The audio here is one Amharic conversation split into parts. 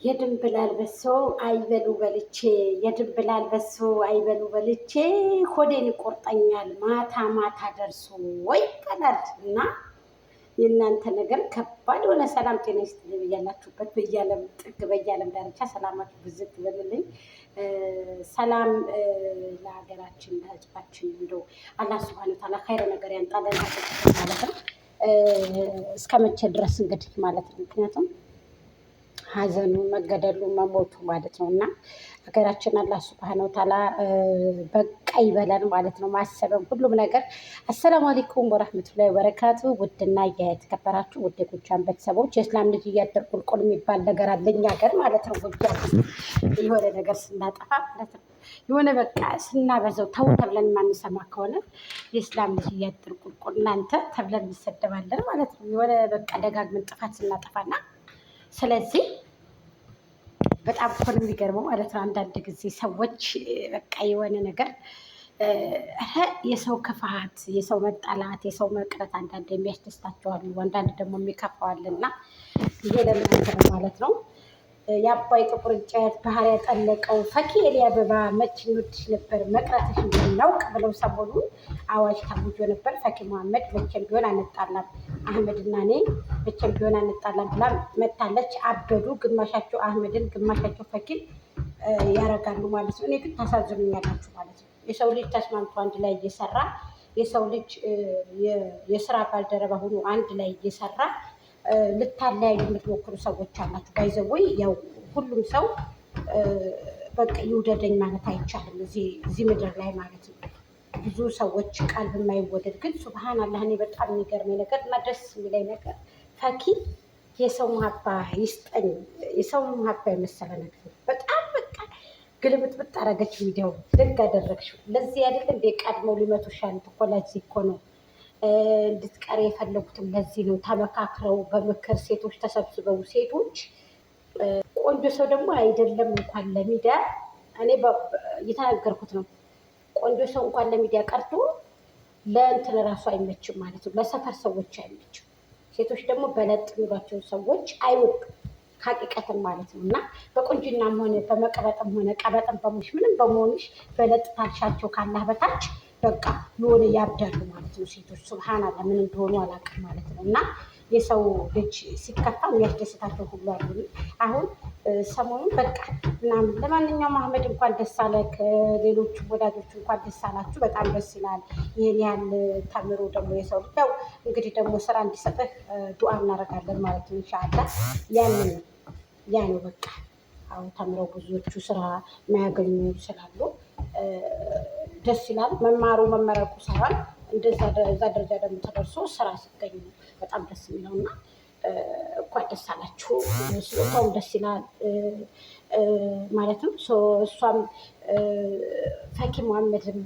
የድንብላል በሶ አይበሉ በልቼ የድንብላል በሶ አይበሉ በልቼ ሆዴን ይቆርጠኛል ማታ ማታ ደርሶ ወይ ቀላል እና የእናንተ ነገር ከባድ ሆነ። ሰላም ጤና ይስጥልኝ ብያላችሁበት በየዓለም ጥግ በየዓለም ዳርቻ ሰላማችሁ ብዝት ይበልልኝ። ሰላም ለሀገራችን ለሕዝባችን እንደው አላህ ሱብሃነሁ ወተዓላ ኸይር ነገር ያንጣለን ማለት ነው። እስከ መቼ ድረስ እንግዲህ ማለት ነው። ምክንያቱም ሀዘኑ መገደሉ መሞቱ ማለት ነው እና ሀገራችን አላህ ሱብሃነሁ ወተዓላ በቃ ይበለን ማለት ነው። ማሰብም ሁሉም ነገር። አሰላሙ አለይኩም ወራህመቱላሂ ወበረካቱ። ውድና የተከበራችሁ ውድ የጎጃም ቤተሰቦች የእስላም ልጅ እያደር ቁልቁል የሚባል ነገር አለኝ ሀገር ማለት ነው። ጎጃም የሆነ ነገር ስናጠፋ ማለት ነው የሆነ በቃ ስናበዘው ተው ተብለን የማንሰማ ከሆነ የእስላም ልጅ እያደር ቁልቁል እናንተ ተብለን እንሰደባለን ማለት ነው። የሆነ በቃ ደጋግመን ጥፋት ስናጠፋና ስለዚህ በጣም እኮ ነው የሚገርመው ማለት ነው። አንዳንድ ጊዜ ሰዎች በቃ የሆነ ነገር የሰው ክፋት፣ የሰው መጣላት፣ የሰው መቅረት አንዳንድ የሚያስደስታቸው አሉ፣ አንዳንድ ደግሞ የሚከፋዋልና ይሄ ለእናንተ ነው ማለት ነው። የአባይ ጥቁር እንጨት ባህር ያጠለቀው ፈኪ ኤሊ አበባ መች እንወድሽ ነበር መቅረትሽ እንደናውቅ ብለው ሰሞኑን አዋጅ ታውጆ ነበር። ፈኪ መሐመድ መቼም ቢሆን አንጣላም፣ አህመድና እኔ መቼም ቢሆን አንጣላም ብላ መታለች። አበዱ፣ ግማሻቸው አህመድን ግማሻቸው ፈኪን ያረጋሉ ማለት ነው። እኔ ግን ታሳዝኑኛላችሁ ማለት ነው። የሰው ልጅ ተስማምቶ አንድ ላይ እየሰራ የሰው ልጅ የስራ ባልደረባ ሆኖ አንድ ላይ እየሰራ ልታለያዩ የምትሞክሩ ሰዎች አላችሁ። ባይዘወይ ያው ሁሉም ሰው በቃ ይውደደኝ ማለት አይቻልም እዚህ ምድር ላይ ማለት ነው። ብዙ ሰዎች ቃል በማይወደድ ግን ሱብሃንአላህ እኔ በጣም የሚገርመኝ ነገር እና ደስ የሚለኝ ነገር ፈኪ የሰው መሀባ ይስጠኝ። የሰው መሀባ የመሰለ ነገር በጣም በቃ ግልብጥብጥ አረገች። ሚዲያው ደግ አደረግሽው። ለዚህ አይደለም እንደ ቀድመው ሊመቱሻል እኮ ለዚህ እኮ ነው እንድትቀር የፈለጉትም ለዚህ ነው። ተመካክረው በምክር ሴቶች ተሰብስበው ሴቶች ቆንጆ ሰው ደግሞ አይደለም እንኳን ለሚዲያ እኔ እየተናገርኩት ነው። ቆንጆ ሰው እንኳን ለሚዲያ ቀርቶ ለእንትን ራሱ አይመችም ማለት ነው። ለሰፈር ሰዎች አይመችም። ሴቶች ደግሞ በለጥ የሚሏቸው ሰዎች አይወዱም ሀቂቀትን ማለት ነው። እና በቁንጅናም ሆነ በመቀበጥም ሆነ ቀበጥም በሙሽ ምንም በመሆንሽ በለጥ ታልሻቸው ካላህ በታች በቃ የሆነ ያብዳሉ ማለት ነው። ሴቶች ሱብሃንአላህ ምን እንደሆኑ አላውቅም ማለት ነው። እና የሰው ልጅ ሲከፋ የሚያስደስታቸው ሁሉ አሉ። አሁን ሰሞኑን በቃ ምናምን ለማንኛውም አህመድ እንኳን ደስ አለህ፣ ሌሎቹ ወዳጆቹ እንኳን ደስ አላችሁ። በጣም ደስ ይላል። ይህን ያህል ተምሮ ደግሞ የሰው ልጅ ያው እንግዲህ ደግሞ ስራ እንዲሰጥህ ዱዓ እናደርጋለን ማለት ነው። ኢንሻአላህ ያ ነው በቃ። አሁን ተምረው ብዙዎቹ ስራ የማያገኙ ስላሉ ደስ ይላል። መማሩ መመረቁ ሳይሆን እዛ ደረጃ ደግሞ ተደርሶ ስራ ሲገኙ በጣም ደስ የሚለው እና እንኳን ደስ አላችሁ። ስጦታውም ደስ ይላል ማለት ነው። እሷም ፈኪ መሐመድም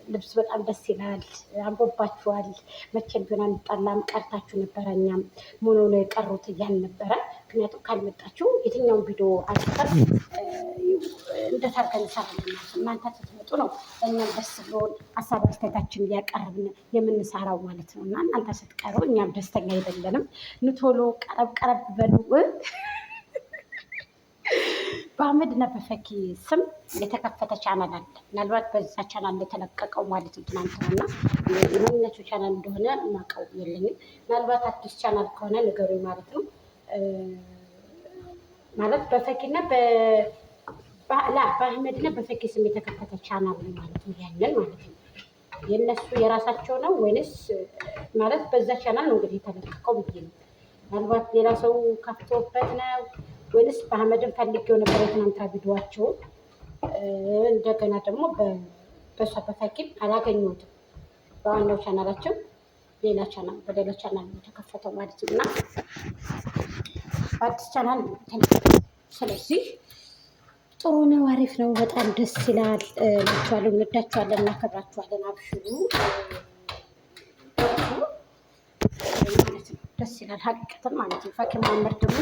ልብስ በጣም ደስ ይላል። አምሮባችኋል። መቼም ቢሆን አንጣላም። ቀርታችሁ ነበረ። እኛም ምን ሆነው የቀሩት እያልን ነበረ። ምክንያቱም ካልመጣችሁ የትኛውን ቪዲዮ አንስተን እንደታርገን እንሰራለን። እናንተ ስትመጡ ነው እኛም ደስ ብሎን ሀሳብ አስተያየታችን እያቀረብን የምንሰራው ማለት ነው። እና እናንተ ስትቀሩ እኛም ደስተኛ አይደለንም። ንቶሎ ቀረብ ቀረብ በሉ። በአህመድ እና በፈኪ ስም የተከፈተ ቻናል አለ። ምናልባት በዛ ቻናል እንደተለቀቀው ማለት ነው ትናንትና እና የማንነቱ ቻናል እንደሆነ የማውቀው የለኝም። ምናልባት አዲስ ቻናል ከሆነ ንገሩኝ ማለት ነው። ማለት በፈኪና በአህመድ እና በፈኪ ስም የተከፈተ ቻናል ነው ማለት ነው። ያንን ማለት ነው የእነሱ የራሳቸው ነው ወይንስ ማለት በዛ ቻናል ነው እንግዲህ የተለቀቀው ብዬ ነው። ምናልባት ሌላ ሰው ከፍቶበት ነው ወይንስ በአህመድን ፈልጌው ነበር የትናንትና ቪዲዮዋቸውን። እንደገና ደግሞ በሷ በፈኪም አላገኘሁትም። በዋናው ቻናላቸው በሌላ ቻናል ነው የተከፈተው ማለት ነው እና በአዲስ ቻናል ስለዚህ ጥሩ ነው፣ አሪፍ ነው፣ በጣም ደስ ይላል። ናቸዋለን፣ እንወዳቸዋለን፣ እናከብራቸዋለን። አብሽሩ ማለት ነው። ደስ ይላል ሀቂቀትን ማለት ነው። ፈኪ መሐመድ ደግሞ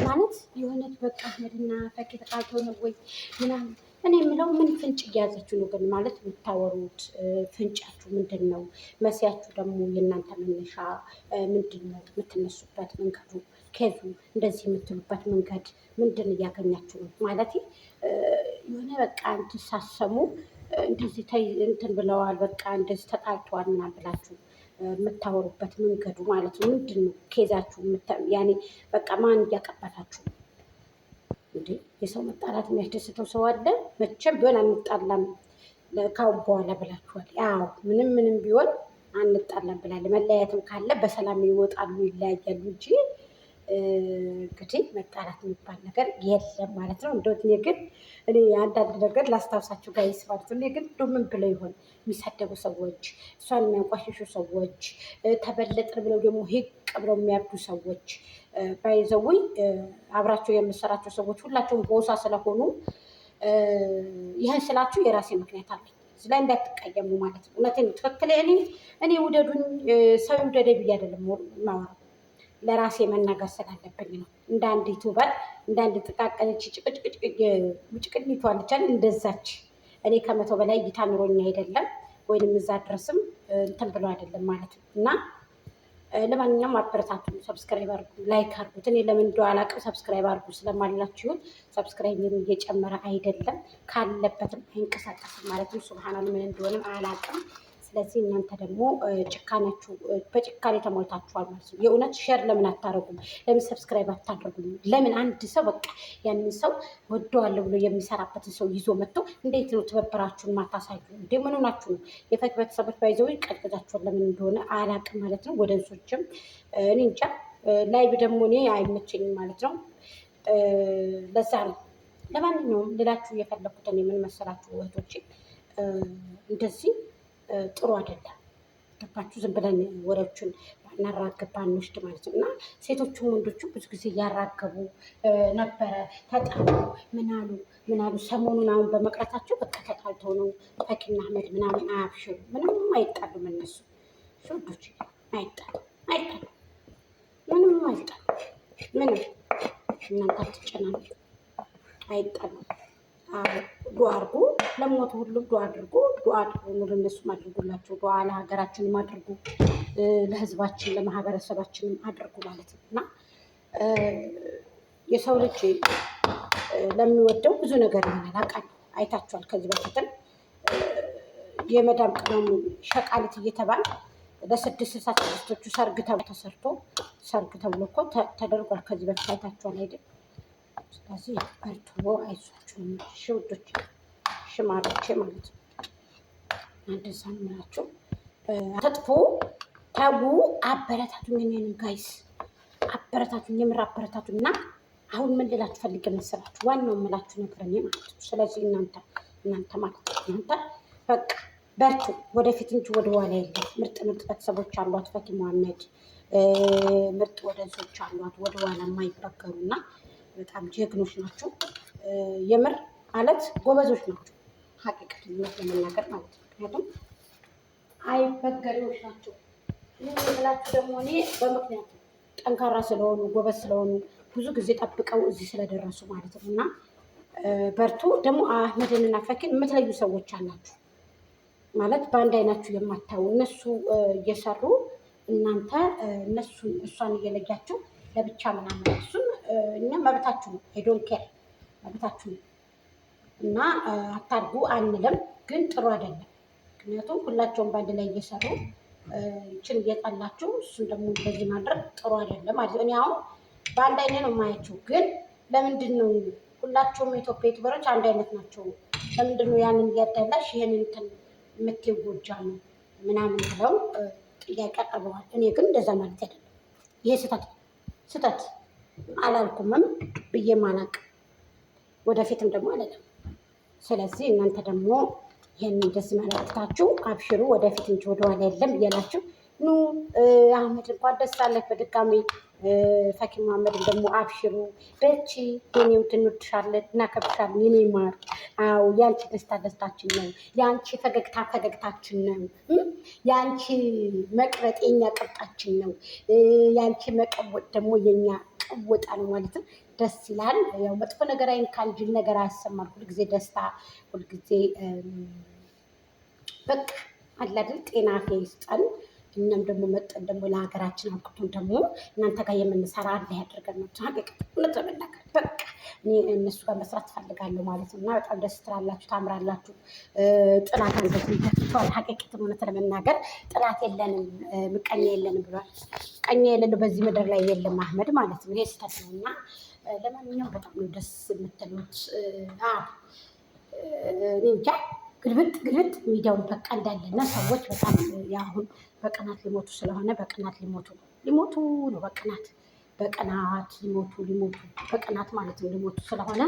ማለት የሆነች በቃ አህመድና ፈኪ ተጣልቶ ነው ወይ ምናምን እኔ የምለው ምን ፍንጭ እያያዘችሁ ነው ግን ማለት የምታወሩት ፍንጫችሁ ምንድን ነው? መሲያችሁ ደግሞ የእናንተ መነሻ ምንድን ነው? የምትነሱበት መንገዱ ኬዙ እንደዚህ የምትሉበት መንገድ ምንድን እያገኛችሁ ነው? ማለት የሆነ በቃ እንትሳሰሙ እንደዚህ እንትን ብለዋል፣ በቃ እንደዚህ ተጣልተዋል ምናምን ብላችሁ የምታወሩበት መንገዱ ማለት ነው። ምንድን ነው ኬዛችሁ? ያኔ በቃ ማን እያቀበታችሁ እንዴ? የሰው መጣላት የሚያስደስተው ሰው አለ? መቼም ቢሆን አንጣላም ካሁን በኋላ ብላችኋል። ያው ምንም ቢሆን አንጣላም ብላለ። መለያየትም ካለ በሰላም ይወጣሉ ይለያያሉ እንጂ እንግዲህ መጣላት የሚባል ነገር የለም ማለት ነው። እንደው እኔ አንዳንድ ነገር ላስታውሳችሁ ጋይስ ማለት ነው። እኔ ግን እንደው ምን ብለው ይሆን የሚሳደቡ ሰዎች፣ እሷን የሚያንቋሽሹ ሰዎች፣ ተበለጥን ብለው ደግሞ ሂቅ ብለው የሚያብዱ ሰዎች ባይዘውኝ አብራቸው የምሰራቸው ሰዎች ሁላቸውም ጎሳ ስለሆኑ ይህን ስላችሁ የራሴ ምክንያት አለኝ። ስለ እንዳትቀየሙ ማለት ነው። እውነቴን ትክክል። እኔ ውደዱኝ ሰው ውደደ ብዬ አይደለም የማወራው ለራሴ መናገር ስላለብኝ ነው። እንደ አንድ ዩቱበር እንደ አንድ ጥቃቀነች ጭቅጭቅኒቱ አለቻል እንደዛች እኔ ከመቶ በላይ እይታ ኑሮኛ አይደለም ወይንም እዛ ድረስም እንትን ብሎ አይደለም ማለት ነው። እና ለማንኛውም አበረታቱ፣ ሰብስክራይብ አድርጉ፣ ላይክ አድርጉት። እኔ ለምን እንደው አላውቅም ሰብስክራይብ አድርጉ ስለማላችሁን ሰብስክራይብ እየጨመረ አይደለም ካለበትም አይንቀሳቀስም ማለት ነው። ሱብሃናል ምን እንደሆነም አላውቅም። ስለዚህ እናንተ ደግሞ ጭካኔያችሁ በጭካኔ ተሞልታችኋል ማለት ነው። የእውነት ሼር ለምን አታደርጉም? ለምን ሰብስክራይብ አታደርጉም? ለምን አንድ ሰው በቃ ያንን ሰው ወደዋለሁ ብሎ የሚሰራበትን ሰው ይዞ መጥቶ እንዴት ነው ትብብራችሁን ማታሳዩ? እንደ ምን ሆናችሁ ነው? የፈክ ቤተሰቦች ባይዘው ቀጥቅጣችኋል። ለምን እንደሆነ አላቅም ማለት ነው። ወደ እንሶችም እኔ እንጃ። ላይቭ ደግሞ እኔ አይመቸኝም ማለት ነው። ለዛ ነው። ለማንኛውም ልላችሁ እየፈለኩት እኔ ምን መሰላችሁ እህቶቼ እንደዚህ ጥሩ አይደለም። ገባችሁ? ዝም ብለን ወሬዎቹን ባናራግብ ባንወስድ ማለት ነው። እና ሴቶቹም ወንዶቹም ብዙ ጊዜ እያራገቡ ነበረ። ተጣሉ ምናሉ ሰሞኑን አሁን በመቅረታቸው በቃ ተጣልተው ነው ፈኪና አህመድ ምናምን። አያብሽሩ፣ ምንም አይጣሉም እነሱ ወንዶች አይጣሉ ምንም አይጣሉ ምንም። እናንተ አትጨናነቁ፣ አይጣሉ። ዱዓ አድርጉ፣ ለሞቱ ሁሉም ዱዓ አድርጉ። ዱዓ አድርጉ፣ ለእነሱም አድርጉላቸው። ዱዓ ለሀገራችንም አድርጉ፣ ለህዝባችን ለማህበረሰባችንም አድርጉ ማለት ነው። እና የሰው ልጅ ለሚወደው ብዙ ነገር ይሆናል። አውቃለሁ፣ አይታችኋል። ከዚህ በፊትም የመዳም ቅመሙ ሸቃሊት እየተባለ ለስድስት ስድስቶቹ ሰርግ ተብሎ ተሰርቶ ሰርግ ተብሎ እኮ ተደርጓል። ከዚህ በፊት አይታችኋል አይደል? ስለዚህ በርቱ፣ አይዟችሁ ውዶች ሽማሮቼ ማለት ነው። እንደዛ ናቸው። ተጥፎ ተዉ፣ አበረታቱኝ። እኔንም ጋይስ አበረታቱኝ፣ የምር አበረታቱኝ። እና አሁን ምን ልላችሁ ፈልጌ መሰላችሁ? ዋናው የምላችሁ ነገር እኔ ማለት ነው። ስለዚህ እናንተ ማለት ነው እናንተ በቃ በርቱ፣ ወደፊት እንጂ ወደ ኋላ የለም። ምርጥ ቤተሰቦች አሏት ፈኪ መሐመድ፣ ምርጥ ወዳጆች አሏት፣ ወደ ኋላ የማይበገሩ እና በጣም ጀግኖች ናቸው። የምር ማለት ጎበዞች ናቸው። ሀቂቀት ለመናገር ማለት ነው። ምክንያቱም አይበገሬዎች ናቸው። ምን ብላችሁ ደግሞ እኔ በምክንያቱ ጠንካራ ስለሆኑ ጎበዝ ስለሆኑ ብዙ ጊዜ ጠብቀው እዚህ ስለደረሱ ማለት ነው። እና በርቱ። ደግሞ አህመድንና ፈኪን የምትለዩ ሰዎች አላችሁ ማለት በአንድ አይናችሁ የማታዩ እነሱ እየሰሩ እናንተ እሷን እየለያችሁ ለብቻ ምናምን እሱን እኛ መብታችሁ ነው። ሄዶን ኬር መብታችሁ ነው። እና አታድጉ አንልም፣ ግን ጥሩ አይደለም። ምክንያቱም ሁላቸውም በአንድ ላይ እየሰሩ ይችን እየጣላችሁ እሱን ደግሞ እንደዚህ ማድረግ ጥሩ አይደለም ማለት ነው። እኔ አሁን በአንድ አይነት ነው የማያቸው። ግን ለምንድን ነው ሁላቸውም የኢትዮጵያ ዩቱበሮች አንድ አይነት ናቸው? ለምንድን ነው ያንን እያዳላሽ ይህን እንትን የምትይው ጎጃም ምናምን ብለው ጥያቄ አቅርበዋል። እኔ ግን እንደዛ ማለት አይደለም። ይሄ ስህተት አላልኩምም ብዬም አላውቅም፣ ወደፊትም ደግሞ አላለም። ስለዚህ እናንተ ደግሞ ይህን እንደዚህ መለክታችሁ አብሽሩ፣ ወደፊት እንጂ ወደኋላ የለም እያላችሁ ኑ። አህመድ እንኳን ደስ አለህ በድጋሚ ፈኪ መሐመድን ደግሞ አብሽሩ፣ በቺ የኔ ውድ እንወድሻለን፣ እናከብርሻለን የኔ ማር። አዎ የአንቺ ደስታ ደስታችን ነው፣ የአንቺ ፈገግታ ፈገግታችን ነው፣ የአንቺ መቅረጥ የኛ ቅርጣችን ነው፣ የአንቺ መቀወጥ ደግሞ የኛ ቀወጣ ነው ማለት ነው። ደስ ይላል። ያው መጥፎ ነገር አይንካን፣ ጅል ነገር አያሰማል። ሁልጊዜ ደስታ፣ ሁልጊዜ በቃ አለ አይደል ጤና ይስጠን። እኛም ደግሞ መጠን ደግሞ ለሀገራችን አብቅቶን ደግሞ እናንተ ጋር የምንሰራ አለ ያደርገን ነው። እውነት ለመናገር በቃ እኔ እነሱ ጋር መስራት ትፈልጋለሁ ማለት ነው። እና በጣም ደስ ትላላችሁ፣ ታምራላችሁ። ጥላት አንገትን ተፍቷል። ሀቂቅት እውነት ለመናገር ጥላት የለንም፣ ምቀኛ የለንም ብሏል። ምቀኛ የሌለው በዚህ ምድር ላይ የለም አህመድ ማለት ነው። ይሄ ስህተት ነው እና ለማንኛውም በጣም ነው ደስ የምትሉት። እንጃ ግልብጥ ግልብጥ ሚዲያውን በቃ እንዳለና ሰዎች በጣም የአሁን በቅናት ሊሞቱ ስለሆነ በቅናት ሊሞቱ ነው። በቅናት ሊሞቱ በቅናት ማለት ነው ሊሞቱ ስለሆነ